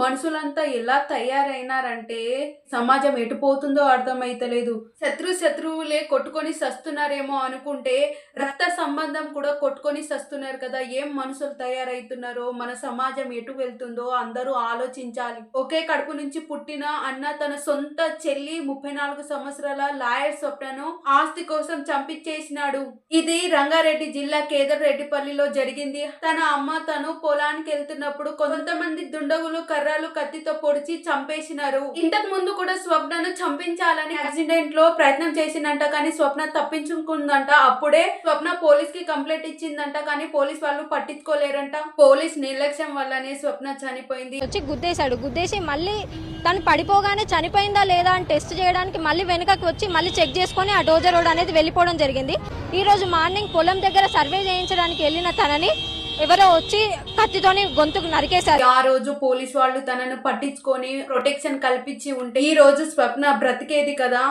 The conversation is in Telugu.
మనుషులంతా ఎలా తయారైనారంటే సమాజం ఎటుపోతుందో అర్థమైతలేదు. శత్రువులే కొట్టుకొని సస్తున్నారేమో అనుకుంటే రక్త సంబంధం కూడా కొట్టుకొని సస్తున్నారు కదా. ఏం మనుషులు తయారైతున్నారో, మన సమాజం ఎటు వెళ్తుందో అందరూ ఆలోచించాలి. ఒకే కడుపు నుంచి పుట్టిన అన్న తన సొంత చెల్లి 34 సంవత్సరాల లాయర్ స్వప్నను ఆస్తి కోసం చంపించేసినాడు. ఇది రంగారెడ్డి జిల్లా కేదర్రెడ్డిపల్లిలో జరిగింది. తన అమ్మ తను పొలానికి వెళ్తున్నప్పుడు కొంతమంది దుండగులు కర్రలు కత్తితో పొడిచి చంపేసినారు. ఇంతకు ముందు కూడా స్వప్నను చంపించాలని యాక్సిడెంట్ లో ప్రయత్నం చేసిందంట, కానీ స్వప్న తప్పించుకుందంట. అప్పుడే స్వప్న పోలీస్ కి కంప్లైంట్ ఇచ్చిందంట, కానీ పోలీస్ వాళ్ళు పట్టించుకోలేరంట. పోలీస్ నిర్లక్ష్యం వల్లనే స్వప్న చనిపోయింది. వచ్చి గుద్దేసి మళ్ళీ తను పడిపోగానే చనిపోయిందా లేదా అని టెస్ట్ చేయడానికి మళ్ళీ వెనుకకి వచ్చి మళ్ళీ చెక్ చేసుకుని ఆ డోజర్ రోడ్ అనేది వెళ్ళిపోవడం జరిగింది. ఈ రోజు మార్నింగ్ పొలం దగ్గర సర్వే చేయించడానికి వెళ్ళిన తనని ఎవరో వచ్చి కత్తితోని గొంతుకు నరికేశారు. ఆ రోజు పోలీస్ వాళ్ళు తనను పట్టించుకొని ప్రొటెక్షన్ కల్పించి ఉంటే ఈ రోజు స్వప్న బ్రతికేది కదా.